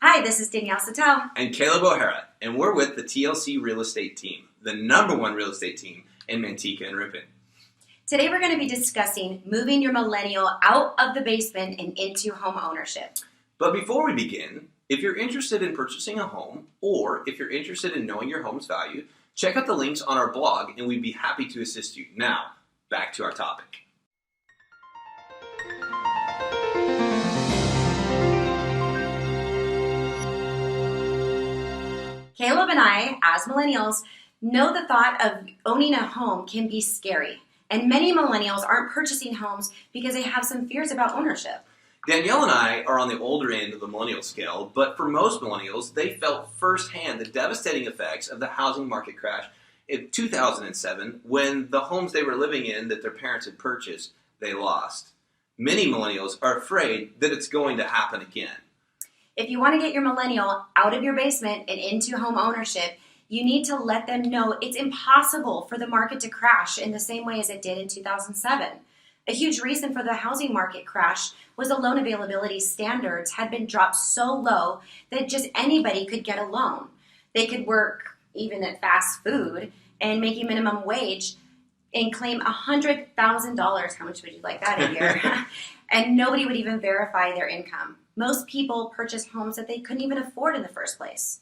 Hi, this is Danielle Sattel. And Caleb O'Hara, and we're with the TLC Real Estate Team, the #1 real estate team in Manteca and Ripon. Today we're going to be discussing moving your millennial out of the basement and into home ownership. But before we begin, if you're interested in purchasing a home, or if you're interested in knowing your home's value, check out the links on our blog and we'd be happy to assist you. Now, back to our topic. Caleb and I, as millennials, know the thought of owning a home can be scary. And many millennials aren't purchasing homes because they have some fears about ownership. Danielle and I are on the older end of the millennial scale, but for most millennials, they felt firsthand the devastating effects of the housing market crash in 2007 when the homes they were living in that their parents had purchased, they lost. Many millennials are afraid that it's going to happen again. If you want to get your millennial out of your basement and into home ownership, you need to let them know it's impossible for the market to crash in the same way as it did in 2007. A huge reason for the housing market crash was the loan availability standards had been dropped so low that just anybody could get a loan. They could work even at fast food and making minimum wage and claim $100,000. How much would you like that a year? And nobody would even verify their income. Most people purchased homes that they couldn't even afford in the first place.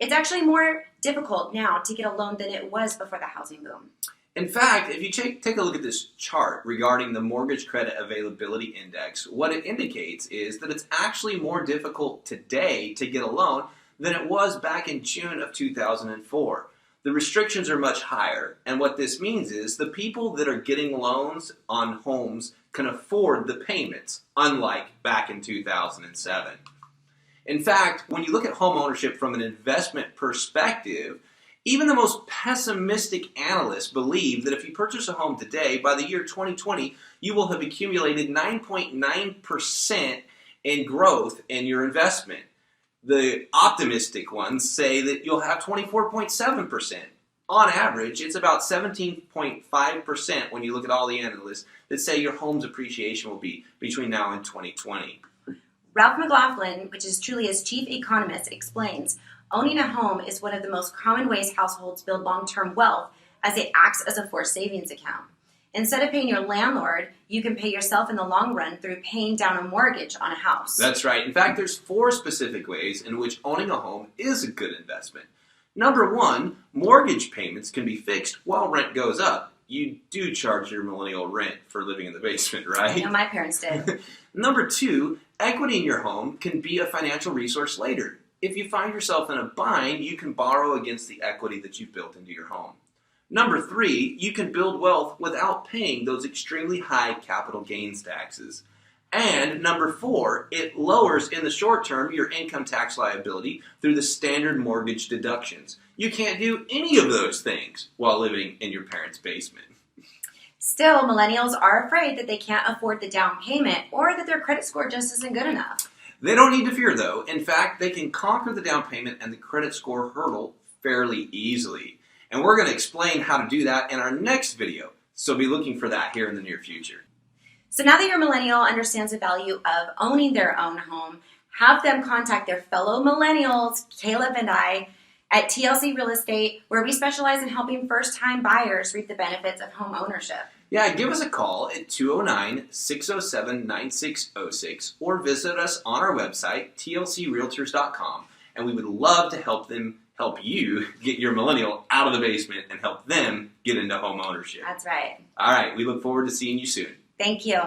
It's actually more difficult now to get a loan than it was before the housing boom. In fact, if you take a look at this chart regarding the Mortgage Credit Availability Index, what it indicates is that it's actually more difficult today to get a loan than it was back in June of 2004. The restrictions are much higher, and what this means is the people that are getting loans on homes can afford the payments, unlike back in 2007. In fact, when you look at home ownership from an investment perspective, even the most pessimistic analysts believe that if you purchase a home today, by the year 2020, you will have accumulated 9.9% in growth in your investment. The optimistic ones say that you'll have 24.7%. On average, it's about 17.5% when you look at all the analysts that say your home's appreciation will be between now and 2020. Ralph McLaughlin, which is Trulia's chief economist, explains, owning a home is one of the most common ways households build long-term wealth as it acts as a forced savings account. Instead of paying your landlord, you can pay yourself in the long run through paying down a mortgage on a house. That's right. In fact, there's 4 specific ways in which owning a home is a good investment. Number 1, mortgage payments can be fixed while rent goes up. You do charge your millennial rent for living in the basement, right? Yeah, my parents did. Number 2, equity in your home can be a financial resource later. If you find yourself in a bind, you can borrow against the equity that you've built into your home. Number 3, you can build wealth without paying those extremely high capital gains taxes. And number 4, it lowers in the short term your income tax liability through the standard mortgage deductions. You can't do any of those things while living in your parents' basement. Still, millennials are afraid that they can't afford the down payment or that their credit score just isn't good enough. They don't need to fear, though. In fact, they can conquer the down payment and the credit score hurdle fairly easily. And we're going to explain how to do that in our next video, so be looking for that here in the near future. So now that your millennial understands the value of owning their own home, have them contact their fellow millennials, Caleb and I, at TLC Real Estate, where we specialize in helping first-time buyers reap the benefits of home ownership. Yeah, give us a call at 209-607-9606 or visit us on our website, tlcrealtors.com, and we would love to help you get your millennial out of the basement and help them get into home ownership. That's right. All right, we look forward to seeing you soon. Thank you.